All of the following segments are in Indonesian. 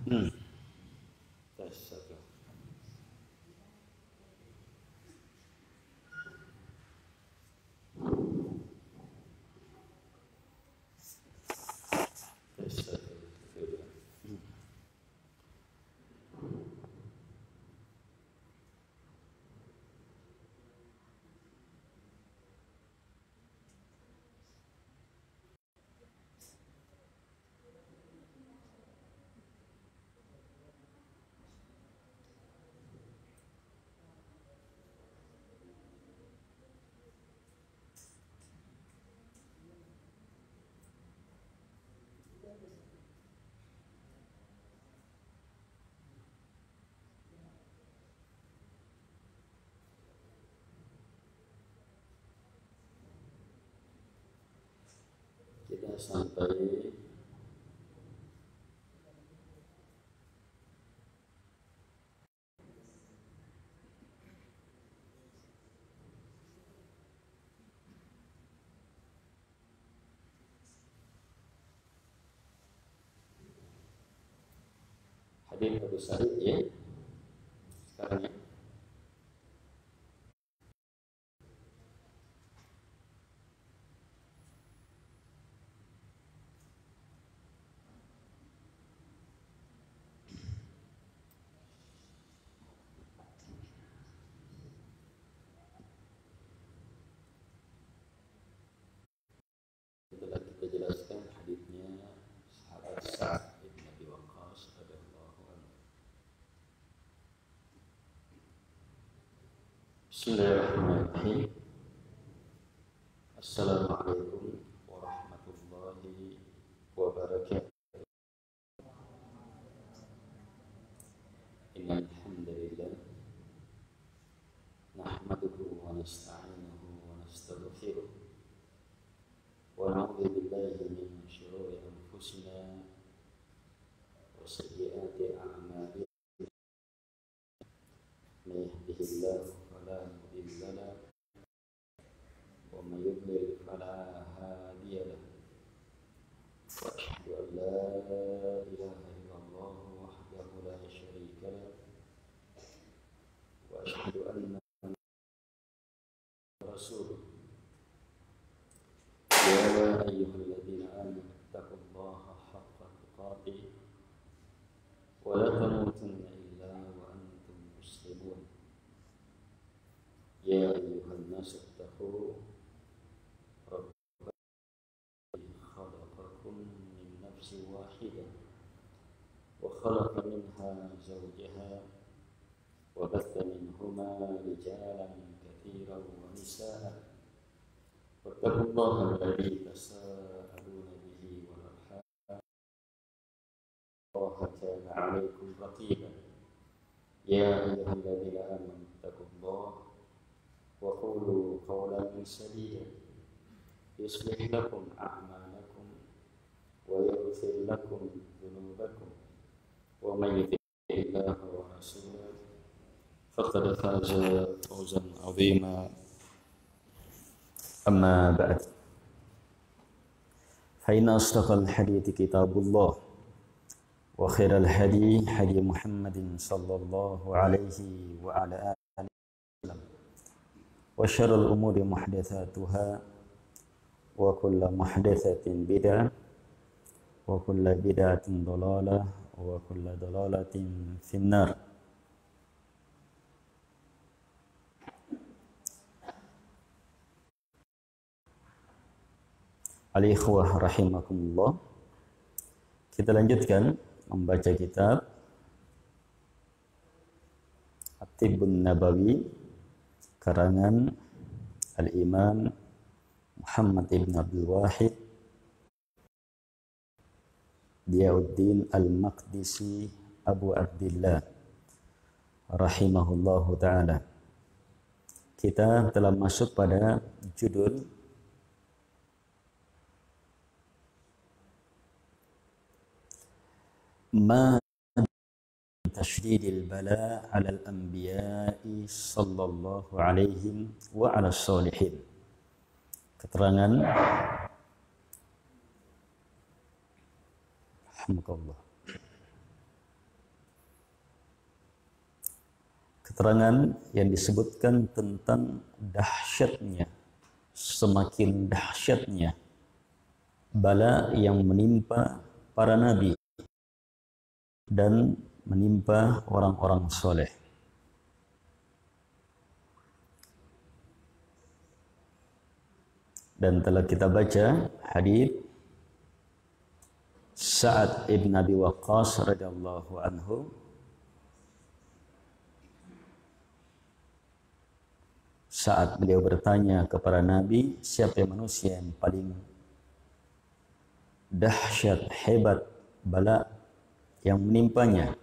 Tes satu. Tes satu. Kita sampai hadis Abu Sa'id ya. Sekarang ya. Telah kita jelaskan hadisnya sahabat Sa'ad bin Abi Waqqas radhiyallahu anhu. Bismillahirrahmanirrahim. Assalamualaikum warahmatullahi wabarakatuh. Innal hamdalillah nahmaduhu wa nasta'inuhu wa nastaghfiruh wa na'udzu billahi min shururi anfusina wa sayyiati a'malina. May yahdihillahu fala mudilla lahu wa may yudlil fala hadiya lahu. Wa asyhadu an la ilaha illallah wahdahu la syarika lahu wa asyhadu anna rasulullah. يا أيها الذين آمنوا اتقوا الله حق تقاته ولا تموتن إلا وأنتم مسلمون. يا أيها الناس اتقوا ربكم الذي خلقكم من نفس واحدة وخلق منها زوجها وبث منهما رجالا كثيرا ونساء. واتقوا الله الذي تساءلون به والأرحام الله كان عليكم رقيبا. يا أيها الذين آمنوا اتقوا الله وقولوا قولا سديدا يصلح لكم أعمالكم ويغفر لكم ذنوبكم ومن يطع الله ورسوله فقد فاز فوزا عظيما. أما بعد فإن أصدق الحديث كتاب الله وخير الهدي هدي محمد صلى الله عليه وعلى آله وسلم وشر الأمور محدثاتها وكل محدثة بدعة وكل بدعة ضلالة وكل ضلالة في النار. Al-ikhwah rahimakumullah. Kita lanjutkan membaca kitab At-Tibbun Nabawi karangan Al-Imam Muhammad ibn Abdul Wahid Diyauddin Al-Maqdisi Abu Abdillah rahimahullahu ta'ala. Kita telah masuk pada judul ما تشديد البلاء على الأنبياء صلى الله عليهم وعلى الصالحين. Keterangan alhamdulillah keterangan yang disebutkan tentang dahsyatnya, semakin dahsyatnya bala yang menimpa para nabi dan menimpa orang-orang soleh. Dan telah kita baca hadis Sa'ad ibn Abi Waqqas radhiyallahu anhu saat beliau bertanya kepada Nabi, siapa manusia yang paling dahsyat, hebat, bala yang menimpanya?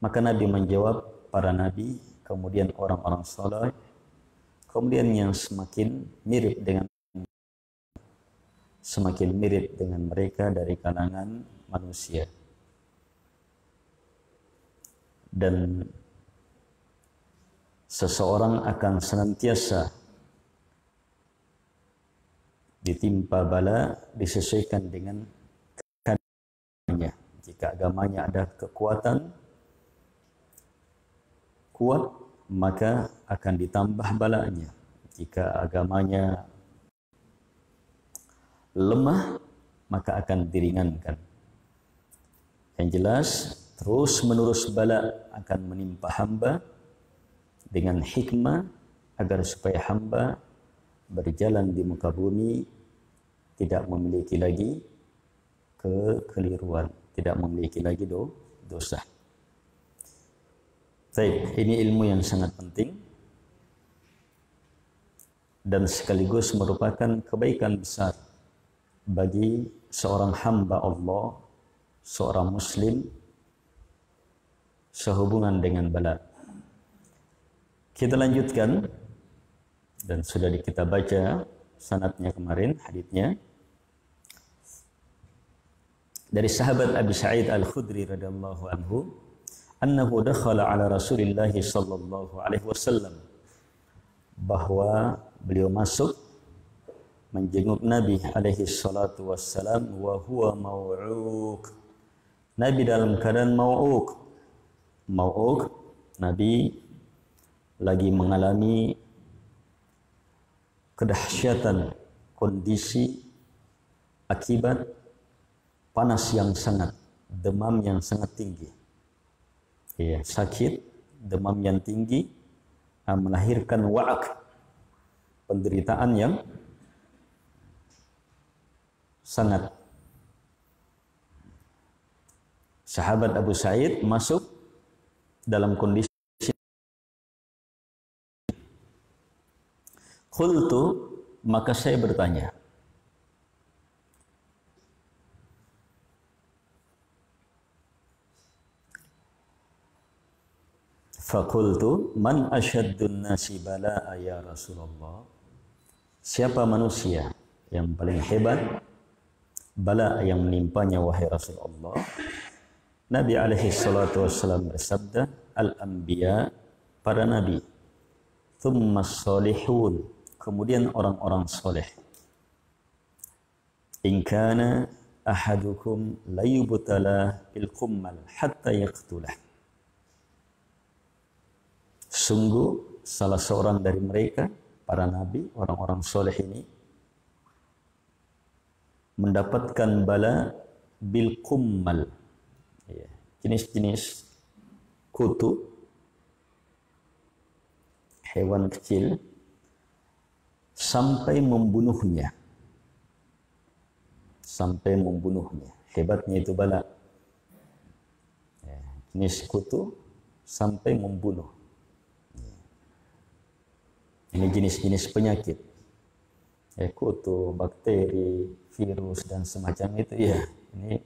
Maka Nabi menjawab, para nabi, kemudian orang-orang saleh, kemudian yang semakin mirip dengan mereka dari kalangan manusia. Dan seseorang akan senantiasa ditimpa bala disesuaikan dengan agamanya. Jika agamanya ada kekuatan kuat, maka akan ditambah balanya. Jika agamanya lemah, maka akan diringankan. Yang jelas, terus menerus bala akan menimpa hamba dengan hikmah agar supaya hamba berjalan di muka bumi tidak memiliki lagi kekeliruan, tidak memiliki lagi dosa. Baik, ini ilmu yang sangat penting dan sekaligus merupakan kebaikan besar bagi seorang hamba Allah, seorang muslim sehubungan dengan bala. Kita lanjutkan dan sudah kita baca sanadnya kemarin, haditsnya dari sahabat Abi Sa'id Al-Khudri radhiyallahu anhu, annahu dakhala ala Rasulillah sallallahu alaihi wasallam, bahwa beliau masuk menjenguk Nabi alaihi salatu wassalam wa huwa mau'uk. Nabi dalam keadaan mau'uk. Mau'uk, Nabi lagi mengalami kedahsyatan kondisi akibat panas yang sangat, demam yang sangat tinggi. Ya, sakit, demam yang tinggi melahirkan wa'ak, penderitaan yang sangat. Sahabat Abu Sa'id masuk dalam kondisi qultu, maka saya bertanya, faqultu man asyaddun nasi bala'a ya Rasulullah, siapa manusia yang paling hebat bala yang menimpanya wahai Rasulullah? Nabi alaihi salatu wassalam bersabda, al-anbiya, para nabi, thumma salihun, kemudian orang-orang soleh. In kana ahadukum layubtala bil qummal hatta yaqtulah, sungguh salah seorang dari mereka, para nabi, orang-orang soleh ini mendapatkan bala bil qummal, ya, jenis-jenis kutu, hewan kecil, sampai membunuhnya. Sampai membunuhnya. Hebatnya itu bala. Ya, jenis kutu sampai membunuh. Ini jenis-jenis penyakit. Ya, kutu, bakteri, virus, dan semacam itu. Ya, ini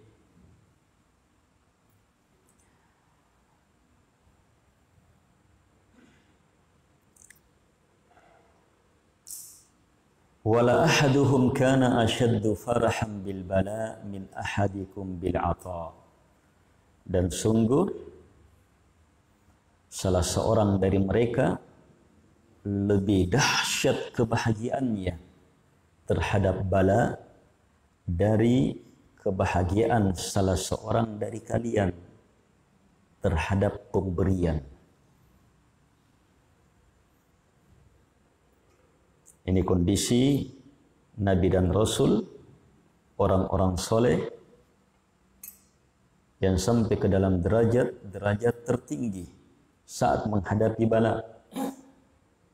wala ahaduhum kana ashaddu farahan bil bala min ahadikum bil ata, dan sungguh salah seorang dari mereka lebih dahsyat kebahagiaannya terhadap bala dari kebahagiaan salah seorang dari kalian terhadap pemberian. Ini kondisi Nabi dan Rasul, orang-orang soleh yang sampai ke dalam derajat tertinggi saat menghadapi bala.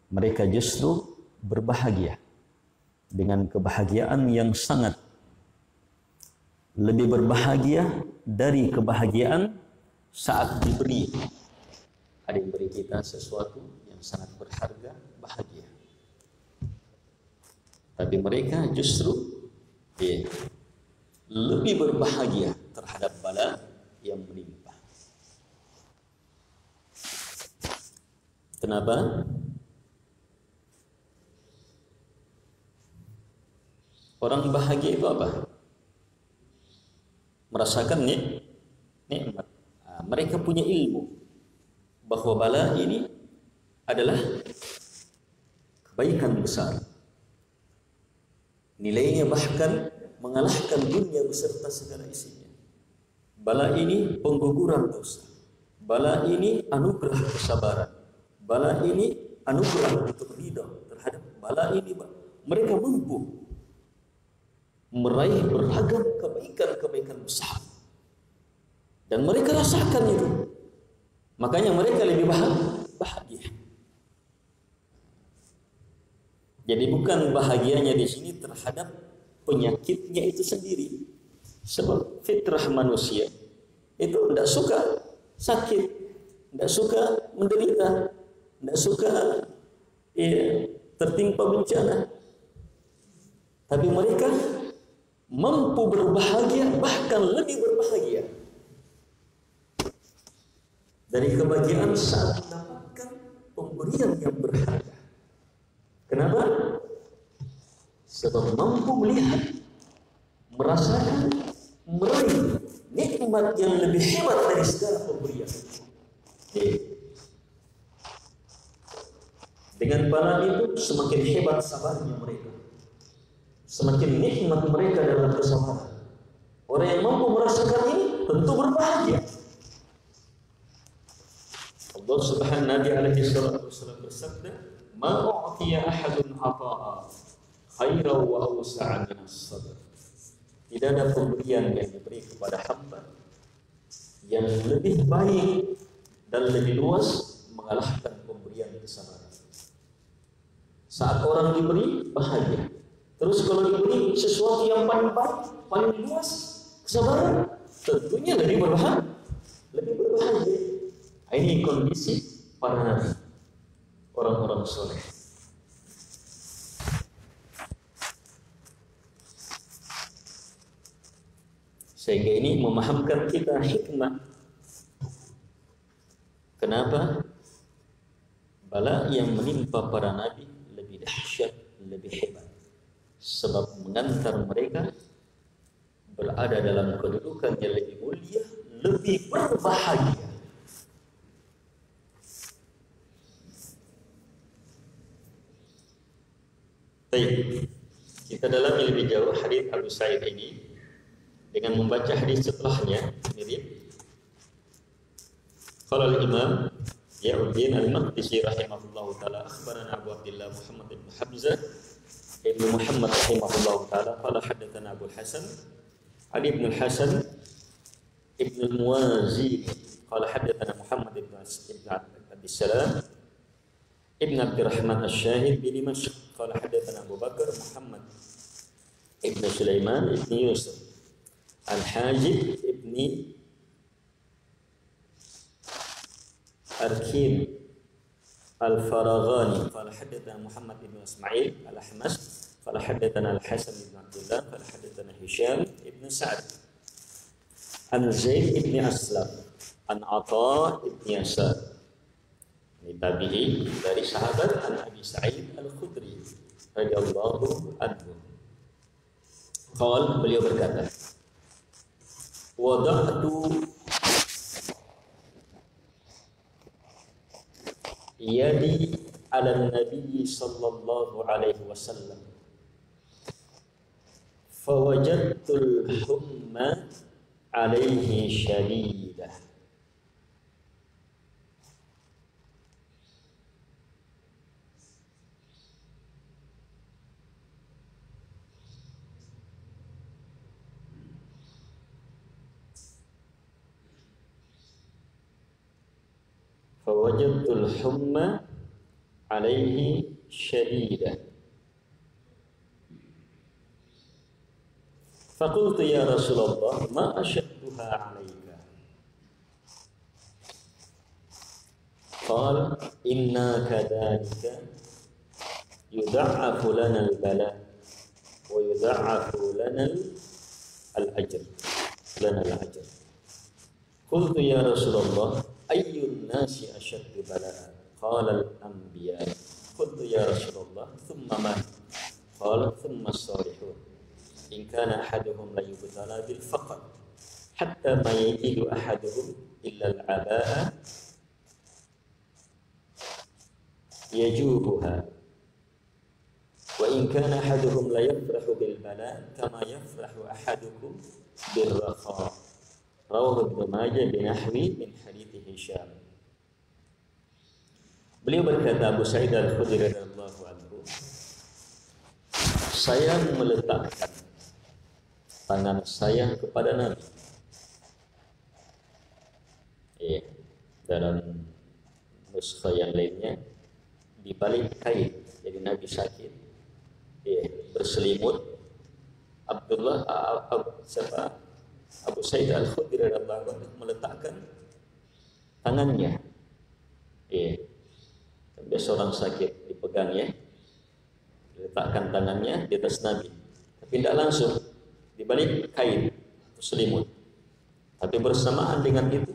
Mereka justru berbahagia dengan kebahagiaan yang sangat lebih berbahagia dari kebahagiaan saat diberi. Ada yang beri kita sesuatu yang sangat berharga, bahagia. Tapi mereka justru lebih berbahagia terhadap bala yang menimpa. Kenapa? Orang bahagia itu apa? Merasakan nikmat. Mereka punya ilmu bahwa bala ini adalah kebaikan besar. Nilainya bahkan mengalahkan dunia beserta segala isinya. Bala ini pengguguran dosa. Bala ini anugerah kesabaran. Bala ini anugerah untuk ridha terhadap bala ini. Mereka mampu meraih beragam kebaikan-kebaikan besar. Dan mereka rasakan itu. Makanya mereka lebih bahagia. Jadi bukan bahagianya di sini terhadap penyakitnya itu sendiri. Sebab fitrah manusia itu tidak suka sakit, tidak suka menderita, tidak suka tertimpa bencana. Tapi mereka mampu berbahagia, bahkan lebih berbahagia dari kebahagiaan saat mendapatkan pemberian yang berharga. Kenapa? Sebab mampu melihat, merasakan, meraih nikmat yang lebih hebat dari segala pemberian. Dengan bala itu semakin hebat sabarnya mereka, semakin nikmat mereka dalam kesabaran. Orang yang mampu merasakan ini tentu berbahagia. Allah Subhanahu Nabi alaihi salatu wasallam bersabda, "Ma u'tiya ahadun 'ata'a khairan wa awsa'a min as-sabr." Tidak ada pemberian yang diberi kepada hamba yang lebih baik dan lebih luas mengalahkan pemberian kesabaran. Saat orang diberi bahagia, terus kalau diberi sesuatu yang paling baik, paling luas kesabaran, tentunya lebih berbahagia. Ini kondisi para nabi, orang-orang soleh. Sehingga ini memahamkan kita hikmah. Kenapa bala yang menimpa para nabi lebih dahsyat, lebih hebat? Sebab mengantar mereka berada dalam kedudukan yang lebih mulia, lebih berbahagia. Baik, kita dalami lebih jauh hadis Abu Sa'id ini dengan membaca hadis setelahnya mirip. Qala al-Imam Ya'uddin al-Maqdisi rahimahullahu taala akhbarana Abu Abdullah Muhammad bin Hamzah ibn Muhammad rahimahullahu taala qala haddatsana Abu Hasan Ali bin Hasan ibn al-Muwazini qala haddatsana Muhammad ibn Abdus Salam ibn Abdurrahman Asy-Syahid bin Dimashq qala haddatsana Abu Bakar Muhammad ibn Sulaiman ibn Yusuf Al-Hajib ibn Arkim Al-Faraghani qala haddatsana Muhammad ibn Ismail Al-Ahmas qala haddatsana Al-Hasan ibn Abdullah qala haddatsana Hisham ibn Sa'd an Zaid ibn Aslam an Atha ibn Yasar. Ini tabi'i dari sahabat An Abi Sa'id Al-Khudri radhiyallahu anhu. Qala, beliau berkata, wada'tu yadi ala Nabi sallallahu alaihi wasallam fawajadtul humma alaihi syadidah. fawajadtul humma alaihi syadidah. Faqultu ya Rasulullah ma asyadduha alaika. Qala inna kadhalika yudha'afu lana al-bala wa yudha'afu lana al-ajr. Qultu ya Rasulullah ayyun nasi ashaddu balaa? Qala al-anbiya. Qultu ya Rasulullah thumma man? Qala thumma as-salihun. In kana ahaduhum la yubtala bil faqr hatta ma yajidu ahaduhum illa al-abaa yajubuha. Wa in kana ahaduhum la yafrahu bil bala kama yafrahu ahadukum bil raha. Rawahu Ibnu Majah binahwi min hadits Hisham. Beliau berkata, Abu Sa'id Al-Khudri radhiyallahu anhu, saya meletakkan tangan saya kepada Nabi. Dalam nuskha yang lainnya di balik kain. Jadi Nabi sakit, berselimut. Abu Sa'id Al-Khudri radhiyallahu anhu meletakkan tangannya. Biasa orang sakit dipegang diletakkan tangannya di atas Nabi, tapi tidak langsung di balik kain atau selimut. Tapi bersamaan dengan itu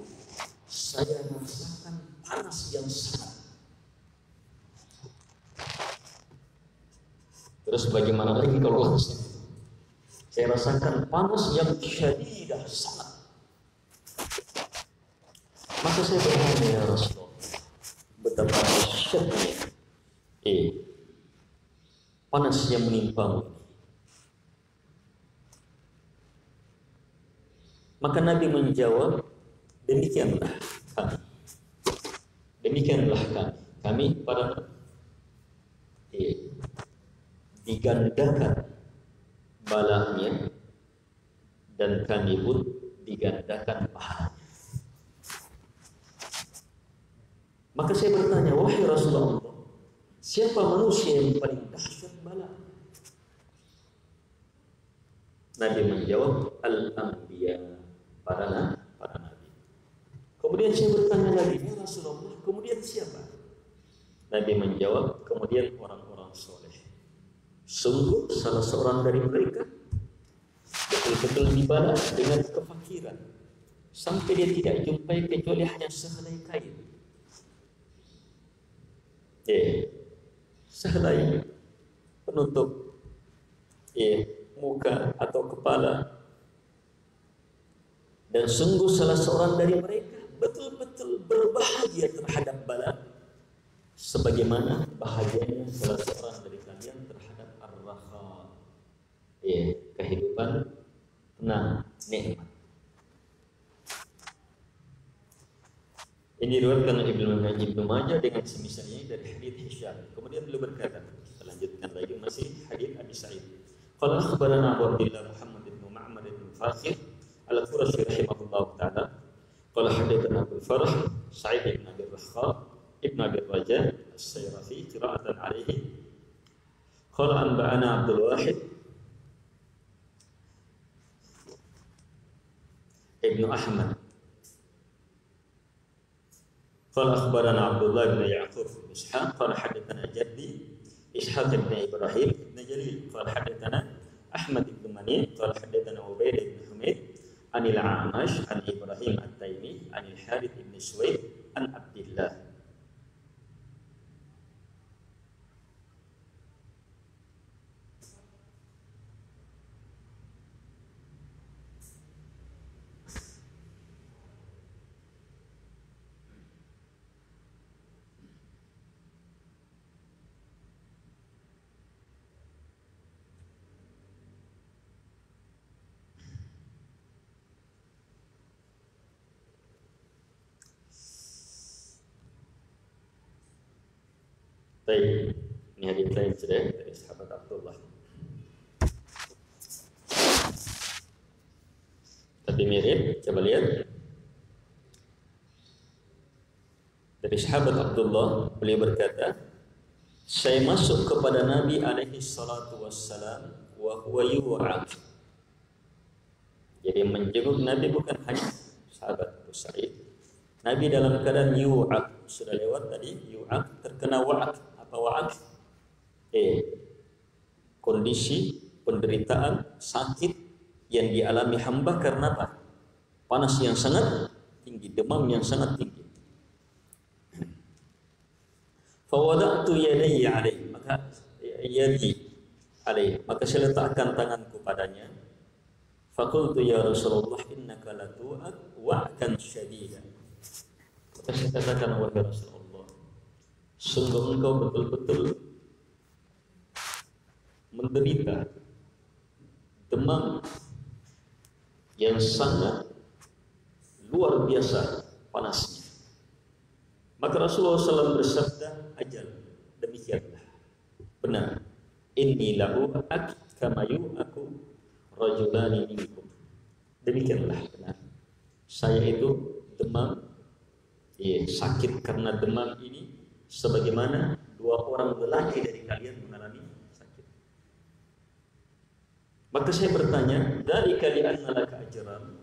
saya merasakan panas yang sangat. Terus bagaimana lagi kalau langsung? Saya rasakan panas yang syadidah sangat. Maka saya bertanya, ya Rasulullah, betapa dahsyatnya panas yang menimpamu. Maka Nabi menjawab, demikianlah kami para digandakan balanya dan kami pun digandakan pahalanya. Maka saya bertanya, wahai Rasulullah, siapa manusia yang paling dahsyat bala? Nabi menjawab, al-anbiya, para nabi. Kemudian saya bertanya lagi, ya Rasulullah, kemudian siapa? Nabi menjawab, kemudian orang-orang soleh. Sungguh salah seorang dari mereka betul-betul dibalas dengan kefakiran sampai dia tidak jumpai kecuali hanya sehelai kain. Sehelai penutup muka atau kepala. Dan sungguh salah seorang dari mereka betul-betul berbahagia terhadap bala sebagaimana bahagianya salah seorang dari kalian terhadap ar-raha, kehidupan tenang, nikmat. Ini diriwayatkan oleh Ibnu Majah dengan semisalnya dari hadits Hisham. Kemudian beliau berkata, kita lanjutkan lagi masih hadits Abi Sa'id. Qala akhbarana Abu Abdillah Muhammad bin Ma'mar bin Fakhir Al-Qurashi rahimahullah ta'ala. Qala hadatsana Abu Farah Sa'id bin Abi Rahqa Ibn Abi Raja As-Sayrafi qira'atan alaihi. Qala anba'ana Abdul Wahid Ibn Ahmad. Qala akhbarana Abdullah bin Ya'qub bin Ishaq qala hadatsana jaddi Ishaq bin Ibrahim bin Jalil qala hadatsana Ahmad bin Mani qala hadatsana Ubaid bin Humaid anil A'mash an Ibrahim At-Taimi anil Harith bin Suwaid an Abdillah. Baik, ini hadits lain sudah dari sahabat Abdullah. Tapi mirip, coba lihat. Dari Dari sahabat Abdullah, beliau berkata, saya masuk kepada Nabi alaihi salatu wassalam wa huwa yu'ad. Jadi menjenguk Nabi bukan hanya sahabat Abu Sa'id. Nabi dalam keadaan yu'ad. Sudah lewat tadi, yu'ad terkena wa'ad. Apa wa'ad? Kondisi penderitaan, sakit yang dialami hamba karena apa? Panas yang sangat tinggi, demam yang sangat tinggi. Fawada'tu yadayya alaih, maka yadi alaih, maka saya letakkan tanganku padanya. Faqultu ya Rasulullah innaka latu'ad wa'kan syadida. Maka saya katakan, wahai Rasulullah, sungguh engkau betul-betul menderita demam yang sangat luar biasa panasnya. Maka Rasulullah SAW bersabda, ajal, demikianlah, benar. Inni lahu akamayu aku rajulani minkum. Demikianlah benar. Saya itu demam, sakit karena demam ini sebagaimana dua orang lelaki dari kalian mengalami sakit. Maka saya bertanya, dari kalian laka ajran,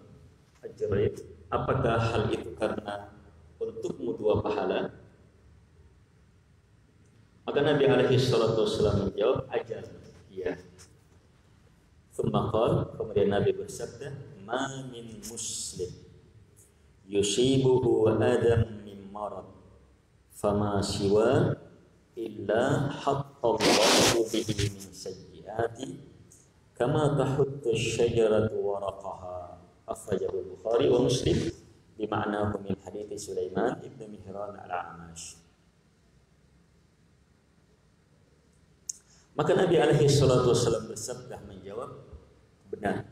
apakah hal itu karena untukmu dua pahala? Maka Nabi alaihi salatu wassalam menjawab, ajal, iya. Kemudian Nabi bersabda, ma min muslim yusibuhu adam min marad fama siwa illa hattallahu bihi min sayyiati kama tahuttu syajaratu waraqaha. Akhrajahu Bukhari wa Muslim bima'nahu min hadits Sulaiman ibn Mihran al-A'mash. Maka Nabi alaihi salatu wasallam bersabda menjawab, benar.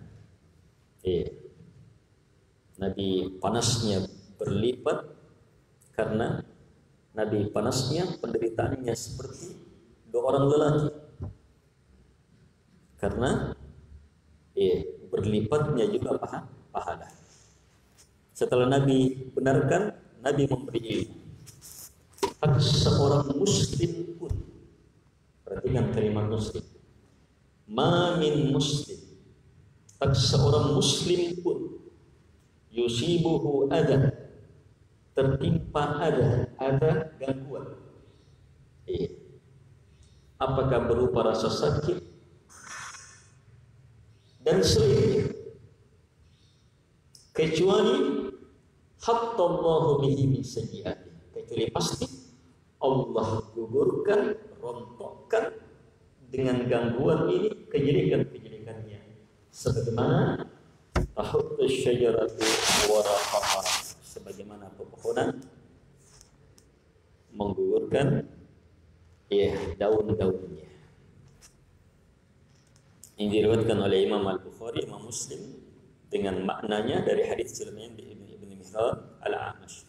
Nabi panasnya berlipat karena Nabi panasnya penderitaannya seperti dua orang lelaki. Karena berlipatnya juga pahala. Setelah Nabi benarkan, Nabi memberi ilmu. Hak seorang muslim pun, perhatikan kalimat muslim, ma min muslim, hak seorang muslim pun, yusibuhu ada, tertimpa ada gangguan. Apakah berupa rasa sakit dan selainnya, kecuali hatta Allahu bihi min sayyi'ati, kecuali pasti Allah gugurkan, rontokkan dengan gangguan ini kejelekan-kejelekannya, sebagaimana tahuttu syajaratu waraqaha, sebagaimana pepohonan menggugurkan daun-daunnya. Ini diriwayatkan oleh Imam Al-Bukhari, Imam Muslim dengan maknanya dari hadits Sulaiman ibn Mihran al-A'mash.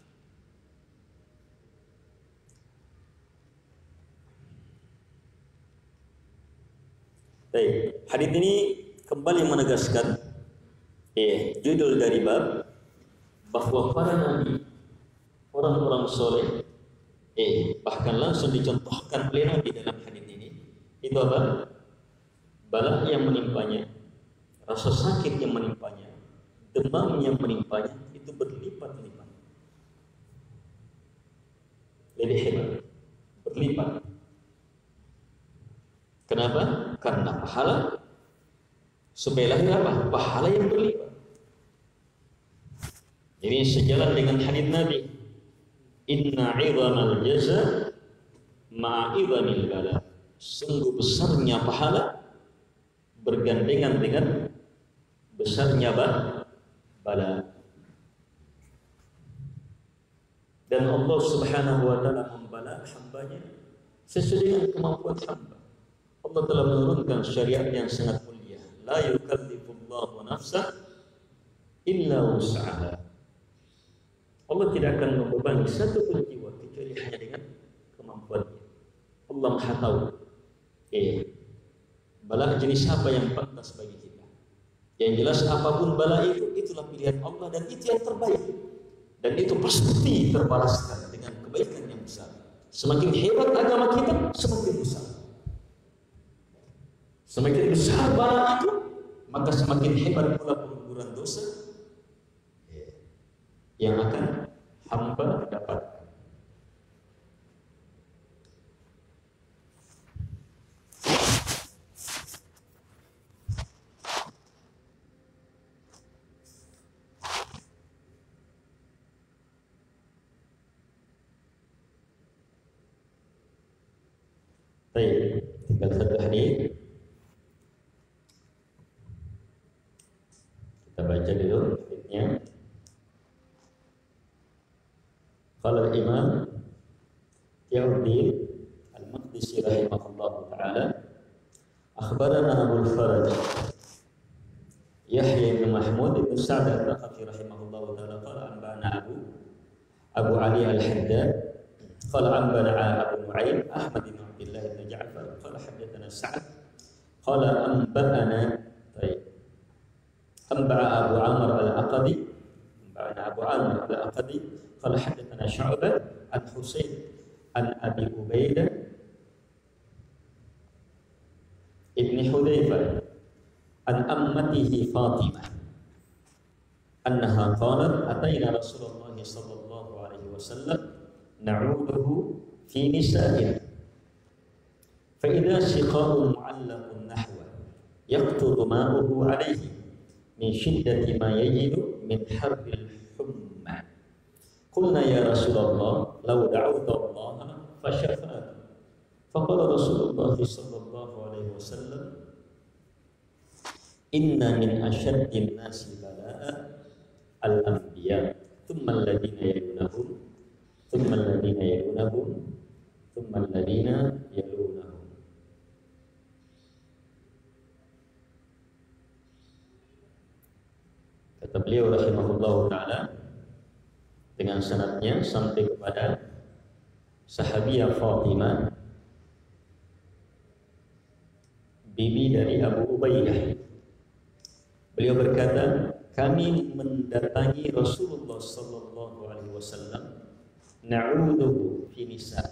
Baik, hadits ini kembali menegaskan judul dari bab bahwa para nabi, orang-orang soleh, bahkan langsung dicontohkan oleh Nabi dalam hadits ini, itu apa? Bala yang menimpanya, rasa sakit yang menimpanya, demam yang menimpanya, itu berlipat-lipat. Lebih hebat, berlipat. Kenapa? Karena pahala. Supaya lahir apa? Pahala yang berlipat. Jadi sejalan dengan hadits Nabi, inna 'idhamal jaza ma'idhamil bala. Sungguh besarnya pahala bergandengan dengan besarnya bala. Dan Allah Subhanahu wa taala membala hambanya sesuai dengan kemampuan hamba. Allah telah menurunkan syariat yang sangat mulia. La yukallifullahu nafsan illa wus'aha. Allah tidak akan membebani satu pun jiwa kecuali hanya dengan kemampuannya. Allah Maha tahu. Bala jenis apa yang pantas bagi kita. Yang jelas apapun bala itu, itulah pilihan Allah dan itu yang terbaik. Dan itu pasti terbalaskan dengan kebaikan Semakin hebat agama kita, semakin besar. Semakin besar bala itu, maka semakin hebat pula pengguguran dosa yang akan hamba dapatkan. Baik, tinggal satu hadis. Kita baca dulu hadisnya. Qala al-Imam Tiyauddin Al-Maqdisi rahimahullah taala, akhbarana Abu al-Faraj Yahya bin Mahmud bin Sa'd al-Thaqafi rahimahullah taala qala anba'ana Abu Ali al-Haddad qala anba'ana Abu Nu'aym Ahmad bin Abdullah bin Ja'far qala haddatsana Sa'd qala anba'ana anba'a Abu Amr al-Aqadi anba'ana Abu Amr al-Aqadi qala haddatsana Syu'bah an Husain an Abi Ubaidah ibni Hudzaifah an ammatihi Fatimah annaha qalat atayna Rasulullah sallallahu alaihi wasallam na'uduhu fi nisa'in fa idza shiqa'un mu'allaqun nahwa yaqtudu ma'uhu alayhi min shiddati ma yajidu min harbil humma qulna ya Rasulullah law da'awta Allah fashafa'at faqala Rasulullah sallallahu alaihi wasallam inna min asyaddin nasi bala'a al-anbiya thumma alladhina yalunahum thumma alladhina yalunahum thumma alladhina yalunahum. Kata beliau rahimahullah ta'ala dengan sanadnya sampai kepada sahabiah Fatimah bibi dari Abu Ubaidah. Beliau berkata, kami mendatangi Rasulullah sallallahu alaihi wasallam na'uduhu fi nisa.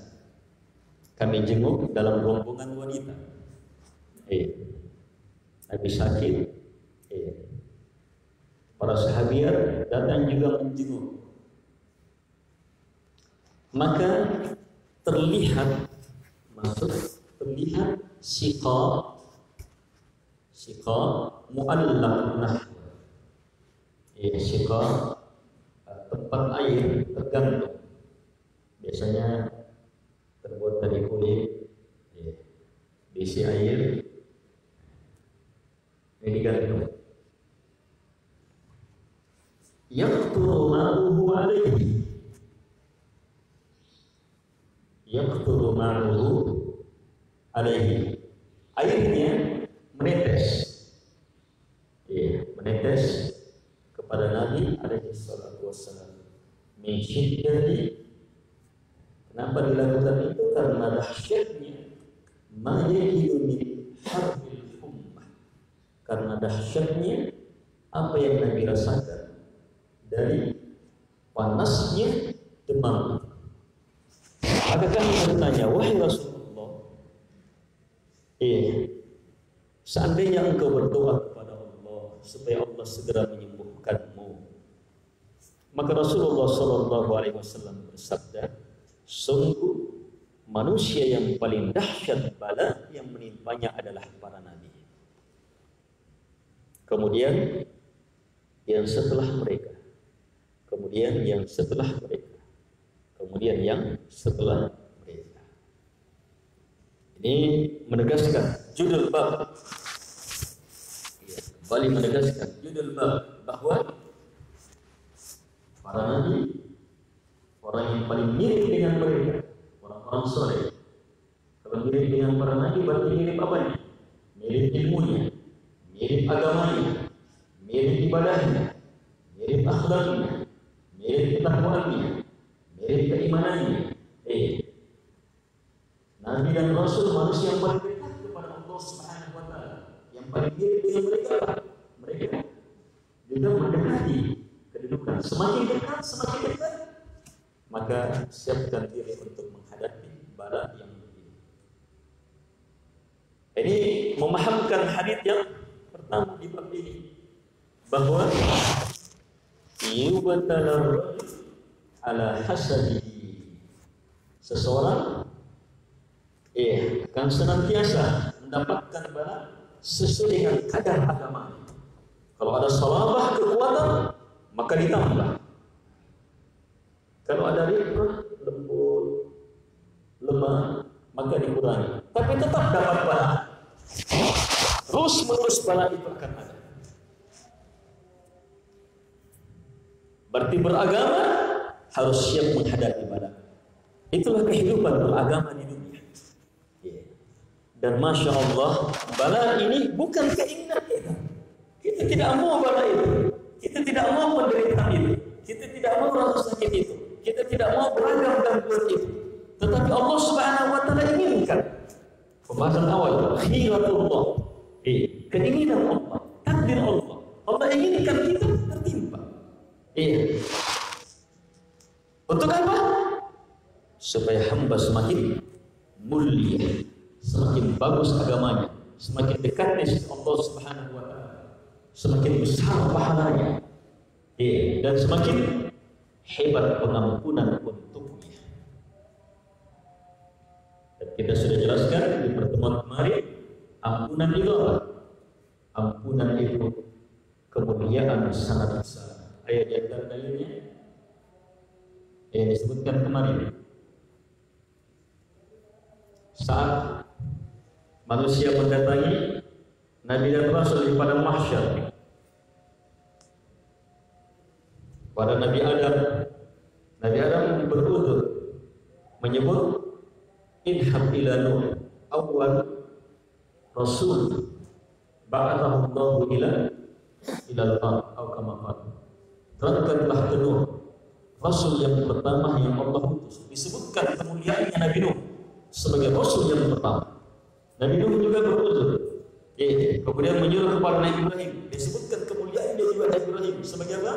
Kami jenguk dalam rombongan wanita. Habis sakit. Para sahabiat datang juga menjenguk. Maka terlihat siqa mu'allaq nahwa. Siqa tempat air tergantung. Biasanya terbuat dari kulit, diisi air, ini digantung. Yaqturu ma'uhu alaihi. Yaqturu ma'uhu alaihi. Airnya menetes. Menetes kepada Nabi alaihi salatu wassalam. Min syiddati. Kenapa dilakukan itu? Karena dahsyatnya ma yajidu min harbil ummah. Karena dahsyatnya apa yang Nabi rasakan dari panasnya demam. Maka kami bertanya, wahai Rasulullah, seandainya engkau berdoa kepada Allah supaya Allah segera menyembuhkanmu, maka Rasulullah sallallahu alaihi wasallam bersabda, sungguh manusia yang paling dahsyat bala yang menimpanya adalah para nabi. Kemudian yang setelah mereka. Kemudian yang setelah mereka. Kemudian yang setelah mereka. Ini menegaskan judul bab. Kembali menegaskan judul bab bahwa para nabi, orang yang paling mirip dengan mereka, orang-orang soleh. Kalau mirip dengan para nabi berarti mirip apanya? Mirip ilmunya, mirip agamanya, mirip ibadahnya, mirip akhlaknya, mirip ketakwaannya, mirip keimanannya. Nabi dan Rasul manusia yang paling dekat kepada Allah Subhanahu wa taala. Yang paling mirip dengan mereka, mereka juga mendekati kedudukan. Semakin dekat, maka siapkan diri untuk menghadapi bala yang begini. Ini memahamkan hadis yang pertama di bab ini, bahwa yubtalar ala hasabihi, seseorang akan senantiasa mendapatkan bala sesuai dengan kadar agamanya. Kalau ada salabah kekuatan, maka ditambah. Kalau ada rifah, lembut, lemah, maka dikurangi. Tapi tetap dapat bala. Terus menerus bala itu akan ada. Berarti beragama harus siap menghadapi bala. Itulah kehidupan beragama di dunia. Dan Masya Allah, bala ini bukan keinginan kita. Kita tidak mau bala itu. Kita tidak mau penderitaan itu. Kita tidak mau rasa sakit itu. Kita tidak mau beragam gangguan itu. Tetapi Allah Subhanahu wa taala inginkan. Pembahasan awal, khiratullah. Keinginan Allah, takdir Allah. Allah inginkan kita tertimpa. Untuk apa? Supaya hamba semakin mulia, semakin bagus agamanya, semakin dekatnya dengan Allah Subhanahu wa taala, semakin besar pahalanya, dan semakin hebat pengampunan untuknya. Dan kita sudah jelaskan di pertemuan kemarin, ampunan itu apa? Ampunan itu kemuliaan sangat besar. Ayat dan dalilnya yang disebutkan kemarin. Saat manusia mendatangi Nabi dan Rasul di padang mahsyar, pada Nabi Adam beruzur, menyebut idhab ila Nuh, awal Rasul ba'athahu Allahu ila al-ard atau kama qala. Berangkatlah ke Nuh, Rasul yang pertama yang Allah utus. Disebutkan kemuliaannya Nabi Nuh sebagai Rasul yang pertama. Nabi Nuh juga beruzur. Kemudian menyuruh kepada Nabi Ibrahim. Disebutkan kemuliaan dia juga Nabi Ibrahim sebagai apa?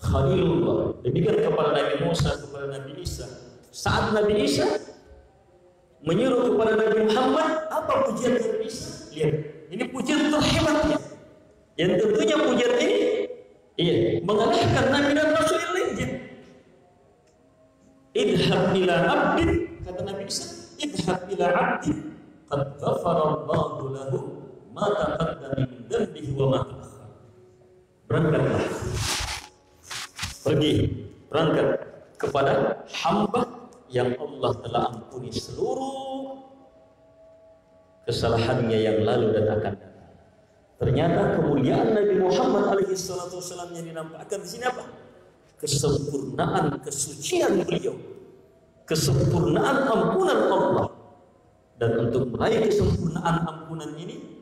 Khalilullah. Demikian kepada Nabi Musa, kepada Nabi Isa. Saat Nabi Isa menyuruh kepada Nabi Muhammad, apa pujian Nabi Isa? Lihat, ini pujian terhebatnya. Yang tentunya pujian ini mengalahkan Nabi dan Rasul yang lainnya. Idhab ila abdin, kata Nabi Isa, idhab ila abdin qad ghafara Allahu lahu ma taqaddama min dhanbihi wa ma ta'akhkhar. Berangkatlah, berangkat kepada hamba yang Allah telah ampuni seluruh kesalahannya yang lalu dan akan datang. Ternyata kemuliaan Nabi Muhammad alaihi salatu wasallam yang dinampakkan di sini apa? Kesempurnaan kesucian beliau, kesempurnaan ampunan Allah. Dan untuk meraih kesempurnaan ampunan ini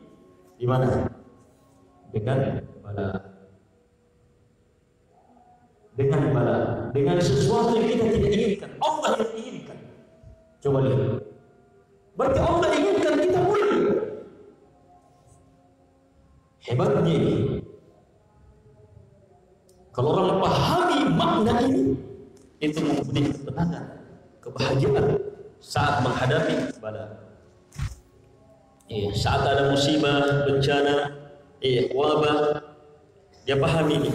di mana? Dengan bala, dengan sesuatu yang kita tidak inginkan, Allah yang inginkan. Coba lihat. Berarti Allah inginkan kita mulia. Hebatnya ini. Kalau orang pahami makna ini, itu memberi ketenangan, kebahagiaan saat menghadapi bala. Saat ada musibah, bencana, wabah, dia pahami ini.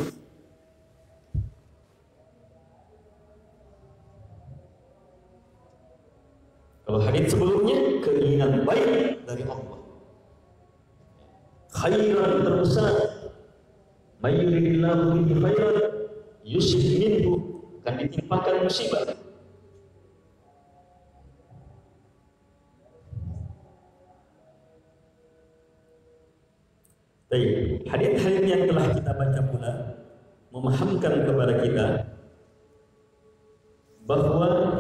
Kalau hadis sebelumnya, keinginan baik dari Allah. Khairan terbesar, may yuridillahu bihi khairan yusib minhu, akan ditimpakan musibah. Hadis-hadis yang telah kita baca pula memahamkan kepada kita bahwa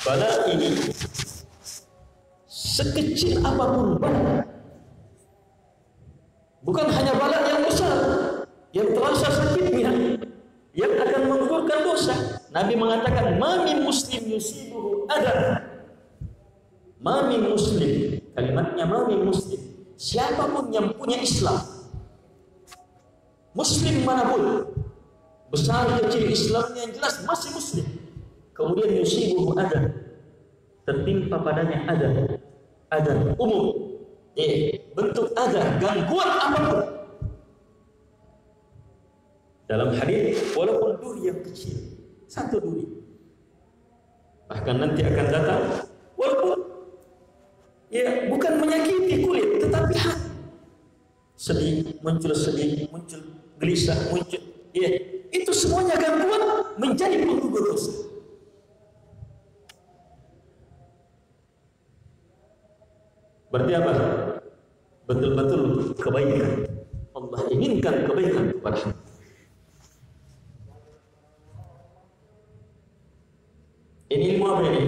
bala ini sekecil apapun bala, bukan hanya bala yang besar yang terasa sakitnya, yang akan menggugurkan dosa. Nabi mengatakan mami muslim yusibuhu ada, mami muslim, kalimatnya mami muslim, siapapun yang punya Islam, muslim manapun, besar kecil Islamnya yang jelas masih muslim, kemudian yusibuhu ada, tertimpa padanya ada umum, bentuk ada gangguan apapun. Dalam hadis, walaupun duri yang kecil, satu duri, bahkan nanti akan datang, walaupun bukan menyakiti kulit, tetapi hati. Sedih, muncul gelisah, muncul, itu semuanya gangguan menjadi penggugur dosa. Berarti apa? Betul-betul kebaikan. Allah inginkan kebaikan kepada hamba. Ini ilmu apa ini?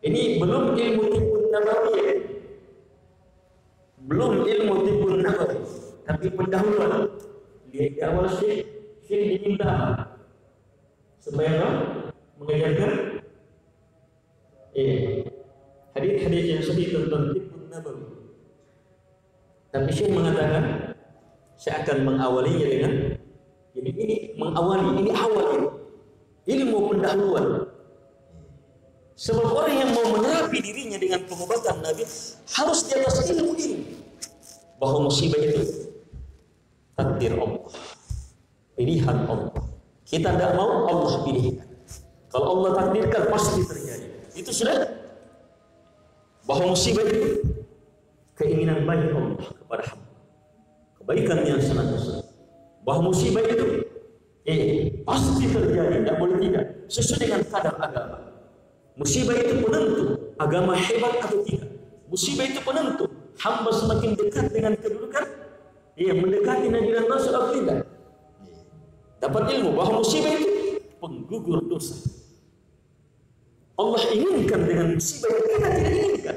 Ini belum ilmu tibbun nabawi, belum ilmu tibbun nabawi, tapi pendahuluan. Lihat di awal Syekh diminta supaya mengajarkan hadis-hadis yang sahih tentang tibbun nabawi. Tapi Syekh mengatakan, saya akan mengawalinya dengan ini mengawali, ini awal ilmu pendahuluan. Sebab orang yang mau menerapi dirinya dengan pengobatan Nabi harus di atas ilmu ini, bahwa musibah itu takdir Allah, pilihan Allah. Kita tidak mau, Allah pilihkan. Kalau Allah takdirkan pasti terjadi. Itu sudah, bahwa musibah itu keinginan baik Allah kepada hamba, kebaikan yang senantiasa. Bahwa musibah itu pasti terjadi, tidak boleh tidak, sesuai dengan kadar agama. Musibah itu penentu agama hebat atau tidak. Musibah itu penentu hamba semakin dekat dengan kedudukan, mendekati Nabi dan Rasul atau tidak. Dapat ilmu bahwa musibah itu penggugur dosa. Allah inginkan dengan musibah yang kita tidak inginkan.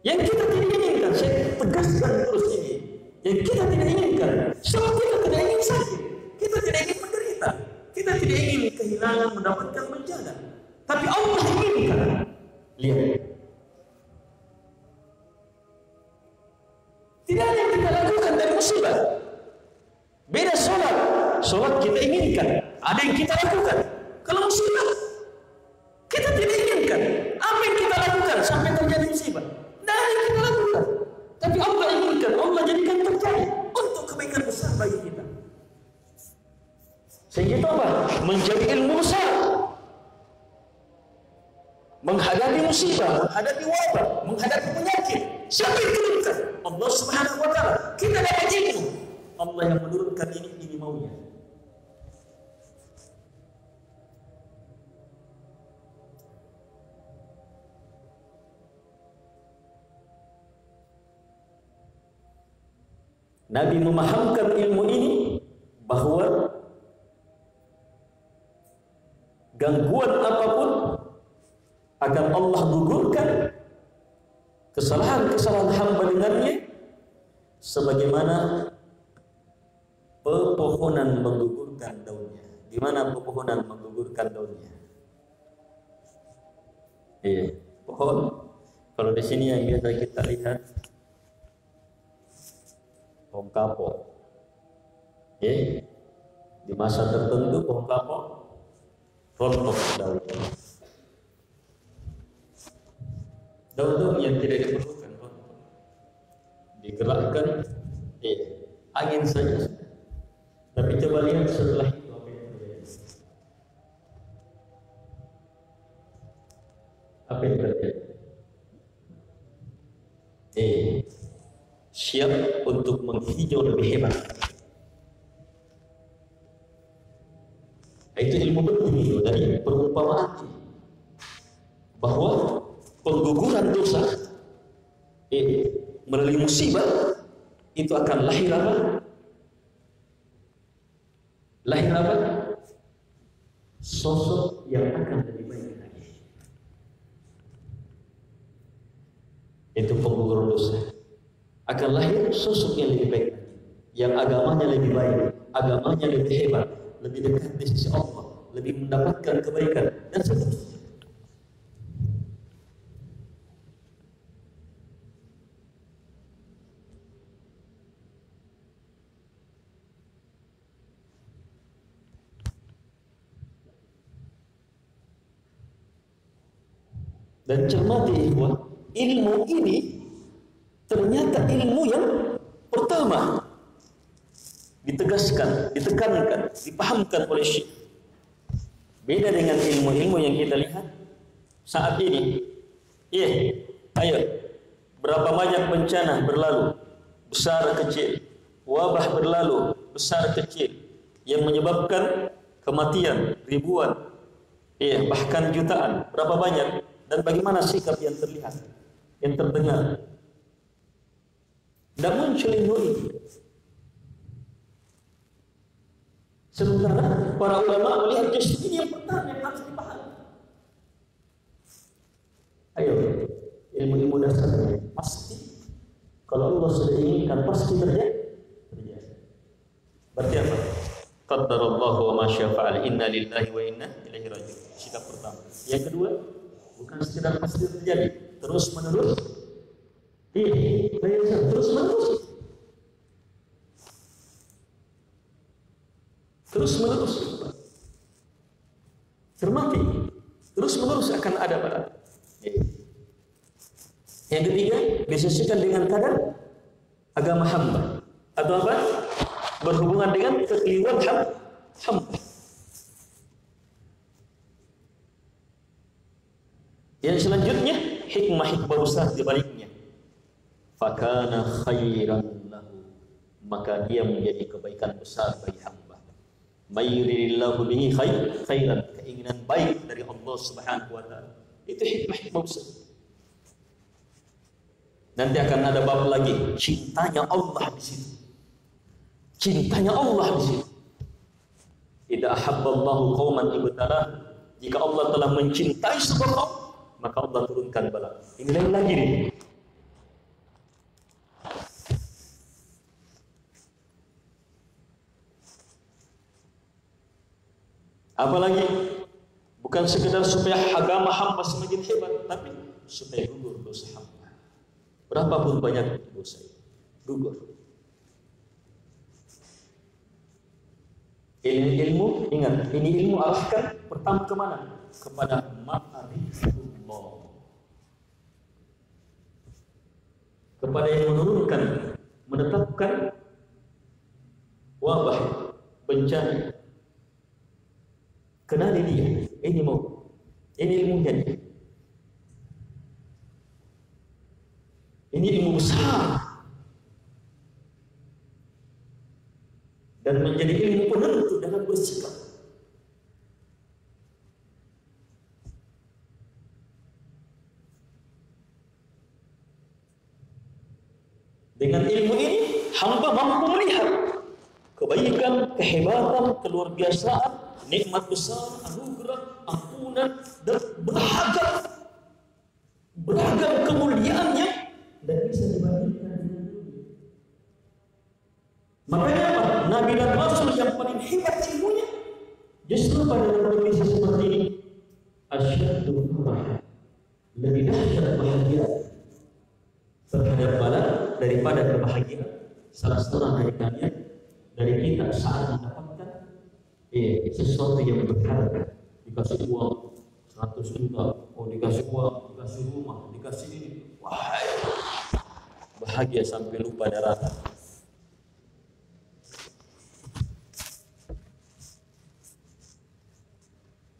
Yang kita tidak inginkan, saya tegaskan terus ini. Yang kita tidak inginkan, sebab kita tidak ingin sakit, kita tidak ingin menderita, kita tidak ingin kehilangan, mendapatkan bencana. Tapi Allah inginkan. Lihat, tidak ada yang kita lakukan dari musibah. Beda sholat kita inginkan, ada yang kita lakukan. Kalau musibah kita tidak inginkan, apa yang kita lakukan sampai terjadi musibah? Tidak ada yang kita lakukan. Tapi Allah inginkan, Allah jadikan terjadi untuk kebaikan besar bagi kita. Sehingga itu apa? Menjadi ilmu besar. Menghadapi musibah, menghadapi wabah, menghadapi penyakit. Siapa yang turunkan? Allah Subhanahu wa Ta'ala. Kita dapat ilmu. Allah yang menurunkan ini maunya. Nabi memahamkan ilmu ini bahwa gangguan apapun akan Allah gugurkan kesalahan hamba dengannya, sebagaimana pepohonan menggugurkan daunnya. Di mana pepohonan menggugurkan daunnya? Pohon. Kalau di sini yang biasa kita lihat pohon kapok. Di masa tertentu pohon kapok rontok daunnya. Daun-daun yang tidak diperlukan digerakkan, angin saja. Tapi coba lihat setelah itu apa yang terjadi. Apa yang terjadi? Siap untuk menghijau lebih hebat. Itu ilmu betul dari perumpamaan bahwa pengguguran dosa melalui musibah itu akan lahir apa? Sosok yang akan lebih baik lagi. Itu penggugur dosa. Akan lahir sosok yang lebih baik lagi, yang agamanya lebih baik, agamanya lebih hebat, lebih dekat di sisi Allah, lebih mendapatkan kebaikan dan seterusnya. Dan cermati ikhwah, ilmu ini ternyata ilmu yang pertama ditegaskan, ditekankan, dipahamkan oleh Syekh. Beda dengan ilmu-ilmu yang kita lihat saat ini. Ayo, berapa banyak bencana berlalu, besar kecil, wabah berlalu, besar kecil, yang menyebabkan kematian ribuan, bahkan jutaan. Berapa banyak dan bagaimana sikap yang terlihat, yang terdengar. Dan muncul ilmu ini. Sementara para ulama melihat justru ini yang pertama yang harus dipahami. Ayo, ilmu-ilmu dasarnya pasti kalau Allah sudah inginkan pasti terjadi. Berarti apa? Qaddarallahu wa ma syaa fa'al. Inna lillahi wa inna ilaihi raji'un. Sikap pertama. Yang kedua, bukan sekedar pasti terjadi, terus menerus. Terus menerus. Terus menerus. Cermati. Terus menerus akan ada pada. Yang ketiga, disesuaikan dengan kadar agama hamba. Atau apa? Berhubungan dengan kekeliruan hamba. Yang selanjutnya, hikmah besar di baliknya. Fakana khairan lahu, maka dia menjadi kebaikan besar bagi hamba. Mayyuridillahu bihi khairan, keinginan baik dari Allah Subhanahu wa taala. Itu hikmah besar. Nanti akan ada bab lagi, cintanya Allah di situ. Cintanya Allah di situ. Idza ahabballahu qauman ibtalah, jika Allah telah mencintai sebuah kaum, maka Allah turunkan bala. Ini lain lagi nih. Apalagi bukan sekedar supaya agama hamba semakin hebat, tapi supaya gugur dosa hamba. Berapapun banyak dosa itu, gugur. Ilmu, ingat, ini ilmu arahkan pertama kemana? Kepada ma'rifatullah. Kepada yang menurunkan, menetapkan wabah, bencana. Kenali dia, ini ilmunya dia. Ini ilmu besar dan menjadi ilmu penentu dalam bersikap. Dengan ilmu ini hamba mampu melihat kebaikan, kehebatan, keluar biasaan, nikmat besar, anugerah, ampunan, dan beragam kemuliaannya dan bisa dibandingkan dengan dunia. Makanya apa? Nabi dan Rasul yang paling hebat ilmunya justru pada kondisi seperti ini. Asyaddu farah, lebih dahsyat bahagia terhadap bala daripada kebahagiaan salah seorang dari kalian, dari kita saat mendapatkan sesuatu yang berharga, dikasih uang 100 juta, dikasih uang, dikasih rumah, dikasih ini, wah, bahagia sampai lupa daratan.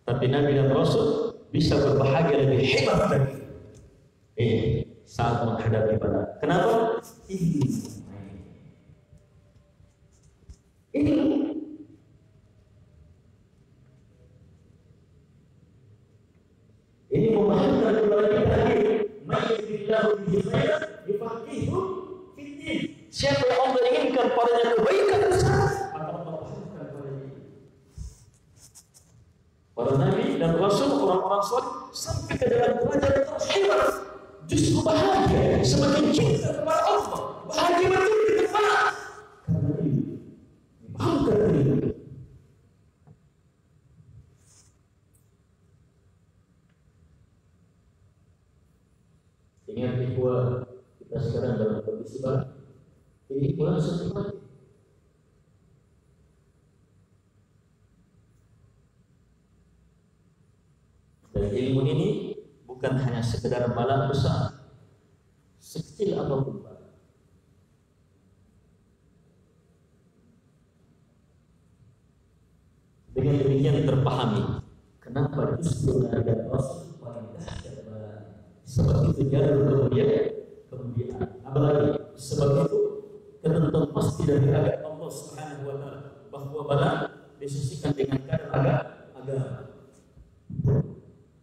Tapi Nabi dan Rasul bisa berbahagia lebih hebat lagi saat menghadapi bala. Kenapa? Ini memahamkan kepada kita lagi. Mayyidillahu bihi khairan yufaqihu fiddin. Siapa yang Allah inginkan padanya kebaikan besar, maka Allah pahamkan padanya. Para nabi dan rasul, orang-orang saleh sampai ke dalam derajat terhebat, justru bahagia, semakin cinta kepada Allah, bahagia betul di tempat. Karena ini dipahamkan ini. Ingat ikhwah, kita sekarang dalam kondisi barat. Ini ikhwah seperti dan ilmu ini bukan hanya sekedar bala besar, sekecil apapun bala. Dengan demikian terpahami kenapa justru Nabi dan Rasul paling dahsyat bala. Sebab itu jalur kemuliaan. Apalagi sebab itu ketentuan pasti dari agama Allah Subhanahu wa taala bahwa bala disisikan dengan kadar agama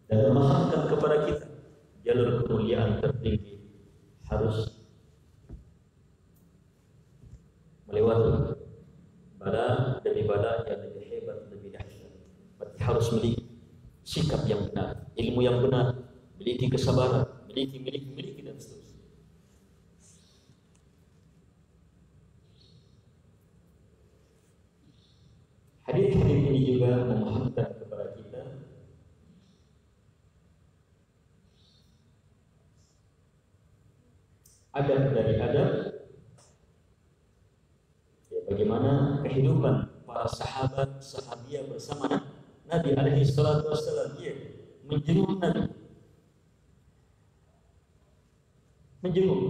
dan memahamkan kepada kita jalur kemuliaan tertinggi harus melewati bala demi bala yang lebih hebat, lebih dahsyat. Berarti harus memiliki sikap yang benar, ilmu yang benar, memiliki kesabaran, memiliki dan seterusnya. Hadis-hadis ini juga memahamkan kepada kita adab dari adab, ya, bagaimana kehidupan para sahabiah bersama Nabi alaihi salatu wassalam. Ya, menjenguk Nabi, menjenguk.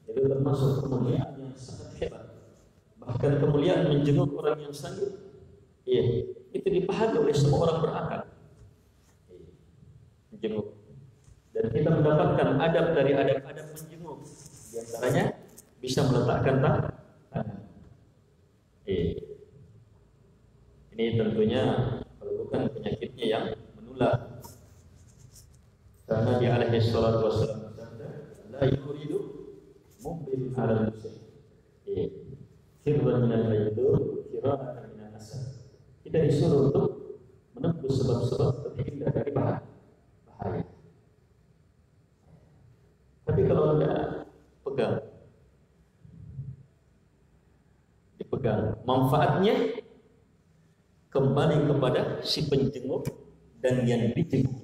Itu termasuk kemuliaan yang sangat hebat. Bahkan kemuliaan menjenguk orang yang sakit, ya, itu dipahami oleh semua orang berakal. Menjenguk. Dan kita mendapatkan adab dari adab-adab menjenguk. Di antaranya bisa meletakkan tangan. Ini tentunya kalau bukan penyakitnya yang menular. Karena di alaihi salatu wassalam bersabda, la yuridu mubil ala muslim. Firman minal faydur, firman minal asad. Kita disuruh untuk menempuh sebab-sebab terhindar dari bahaya. Tapi kalau Anda dipegang, manfaatnya kembali kepada si penjenguk dan yang dijenguk.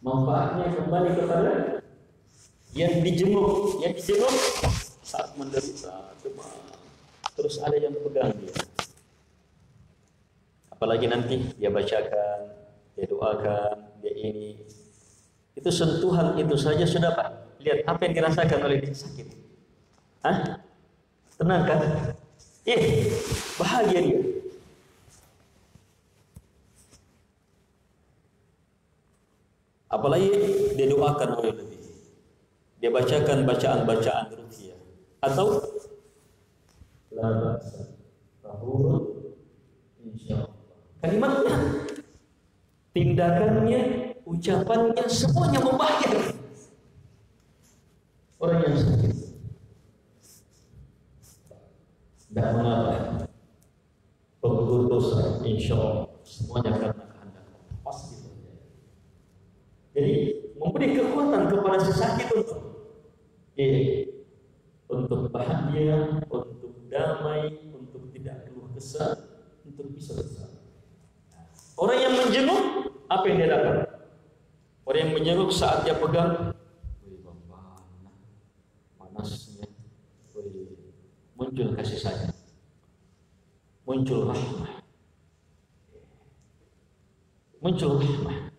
Manfaatnya kembali kepada yang dijenguk. Yang dijenguk saat menderita demam, terus ada yang pegang dia. Apalagi nanti dia bacakan, dia doakan, dia ini. Itu sentuhan itu saja sudah Pak. Lihat apa yang dirasakan oleh dia sakit. Hah? Tenang kan? Bahagia dia. Apalagi dia doakan oleh Nabi. Dia bacakan bacaan-bacaan ruqyah atau la ba'sa tahurun insyaallah. Kalimatnya, tindakannya, ucapannya semuanya membahagiakan orang yang sakit. Dan mengapa penggugur dosa insyaallah semuanya karena kehendak Allah pasti terjadi. Jadi memberi kekuatan kepada si sakit untuk bahagia, untuk damai, untuk tidak keluh kesah, untuk bisa bersama. Orang yang menjenguk, apa yang dia dapat? Orang yang menjenguk saat dia pegang, panasnya, muncul kasih sayang, muncul rahmah, muncul rahmah.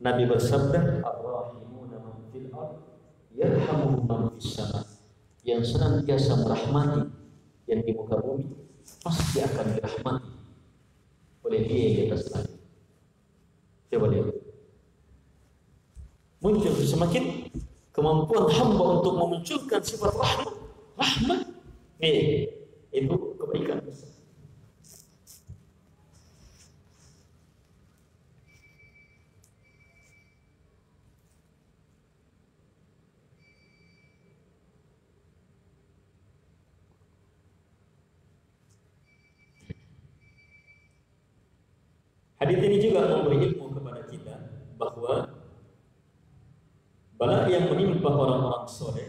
Nabi bersabda, ar-rahimuna man fil ard yarhamuhum man fis sama. Yang senantiasa merahmati yang di muka bumi pasti akan dirahmati oleh dia yang di atas langit. Coba lihat, muncul semakin kemampuan hamba untuk memunculkan sifat rahmat, itu kebaikan besar. Hadis ini juga memberi ilmu kepada kita bahwa bala yang menimpa orang-orang soleh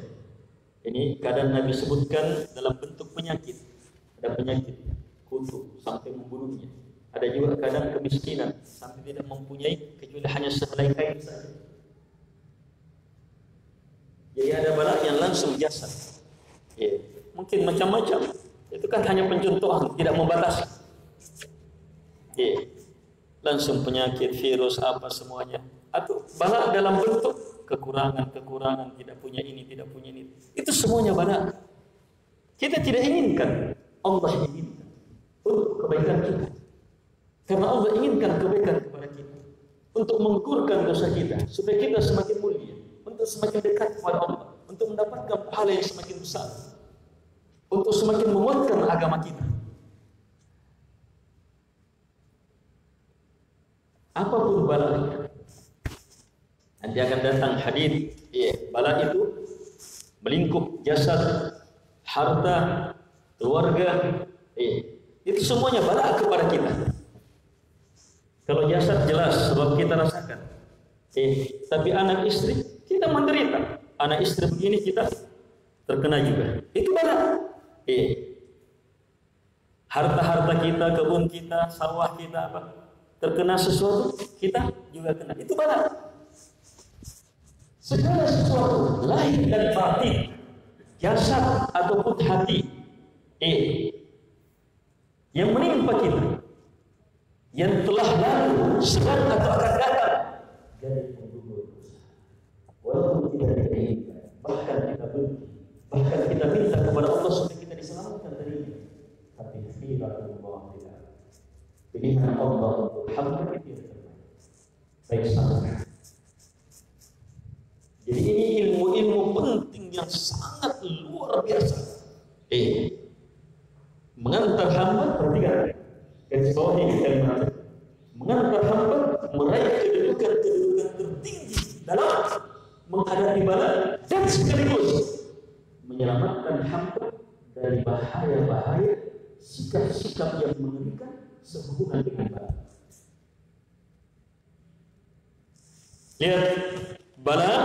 ini kadang Nabi sebutkan dalam bentuk penyakit. Ada penyakit kutu sampai membunuhnya. Ada juga kadang kemiskinan sampai tidak mempunyai kecuali hanya sehelai kain saja. Jadi ada bala yang langsung jasad. Mungkin macam-macam. Itu kan hanya pencontohan, tidak membatasi. Langsung penyakit, virus, apa semuanya. Atau bala dalam bentuk kekurangan, tidak punya ini, tidak punya ini. Itu semuanya bala. Kita tidak inginkan, Allah inginkan untuk kebaikan kita. Karena Allah inginkan kebaikan kepada kita. Untuk menggugurkan dosa kita, supaya kita semakin mulia. Untuk semakin dekat kepada Allah. Untuk mendapatkan pahala yang semakin besar. Untuk semakin menguatkan agama kita. Apapun balanya, nanti akan datang hadis. Bala itu melingkup jasad, harta, keluarga. Itu semuanya bala kepada kita. Kalau jasad jelas sebab kita rasakan. Tapi anak istri kita menderita. Anak istri begini kita terkena juga. Itu bala. Harta-harta kita, kebun kita, sawah kita apa? Terkena sesuatu, kita juga kena. Itu bala. Segala sesuatu, lahir dan batin, jasad ataupun hati, yang menimpa kita, yang telah lalu, sedang atau akan datang, jadi penggugur dosa. Walaupun tidak diinginkan, bahkan kita benci, bahkan kita minta kepada Allah supaya kita diselamatkan darinya. Tapi khiratullah tidak. Pilihan Allah untuk hamba itu yang terbaik. Baik sangat. Jadi ini ilmu-ilmu penting yang sangat luar biasa. Mengantar hamba, perhatikan garis bawah ini kalimat, mengantar hamba meraih kedudukan tertinggi dalam menghadapi bala dan sekaligus menyelamatkan hamba dari bahaya-bahaya sikap-sikap yang mengerikan sehubungan dengan bala. Lihat, bala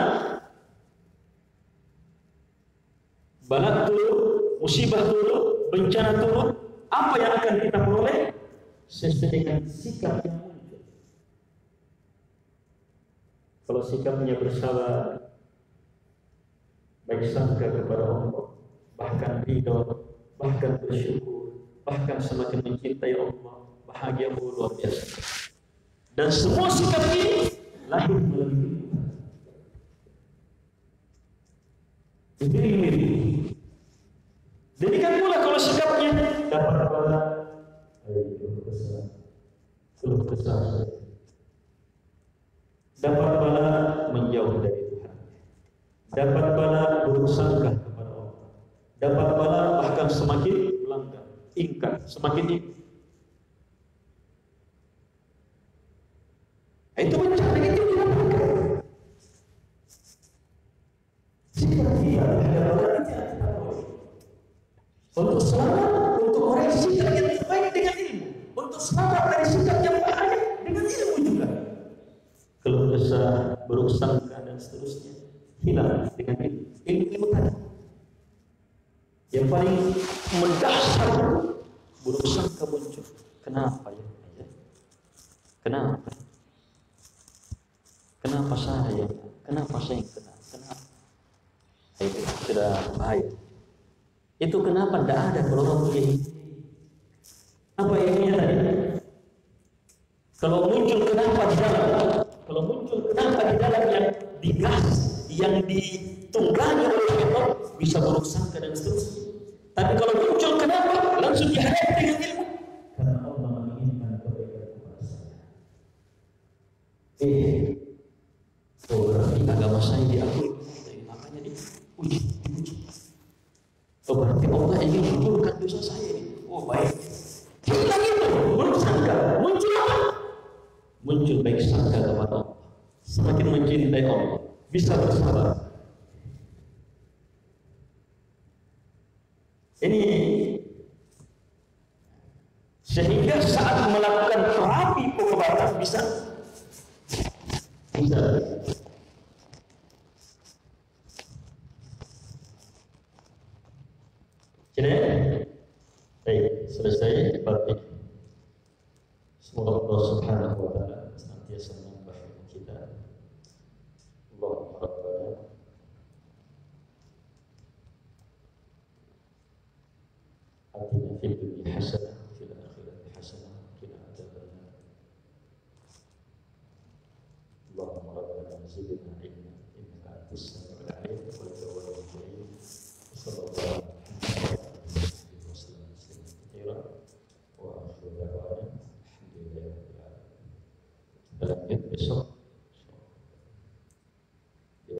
turun, musibah turun, bencana turun. Apa yang akan kita peroleh? Sesuai dengan sikap yang muncul. Kalau sikapnya bersabar, baik sangka kepada Allah, bahkan ridho, bahkan bersyukur, bahkan semakin mencintai Allah, bahagia luar biasa. Dan semua sikap ini lahir melalui ini. Demikian pula kalau sikapnya dapat bala, keluh kesah, dapat bala menjauh dari Tuhan, dapat bala bersangka kepada Allah, dapat bala bahkan semakin melanggar, ingkar, semakin ingkar. Itu bencana itu didapatkan. Sikap dia ada baliknya untuk selamat, untuk meraih sikap yang terbaik dengan ilmu, untuk selamat dari sikap yang bahaya dengan ilmu juga. Keluh kesah, buruk sangka dan seterusnya hilang dengan ilmu tadi. Yang paling mendasar buruk sangka muncul. Kenapa ya? Kenapa? Kenapa saya? Kenapa saya yang kena? Kenapa? Itu sudah bahaya. Itu kenapa tidak ada kalau orang punya ini? Apa yang tadi? Kalau muncul kenapa di dalam? Kalau muncul kenapa di dalam yang digas, yang ditunggangi oleh Allah bisa buruk sangka dan seterusnya. Tapi kalau muncul kenapa langsung dihadapi dengan ilmu. Karena Allah menginginkan kebaikan kepada saya. Berarti agama saya diakui, makanya dipuji. Berarti Allah ingin menggugurkan dosa saya. Baik. Hilang itu, buruk sangka. Muncul apa? Muncul baik sangka kepada Allah. Semakin mencintai Allah, bisa bersabar. Ini sehingga saat melakukan terapi pengobatan bisa. Jadi, baik, selesai bab. Semoga Allah Subhanahu wa taala senantiasa menambah ilmu kita. Allahumma rabbana atina حسنة وفي الآخرة حسنة وقنا عذاب النار اللهم ربنا زدنا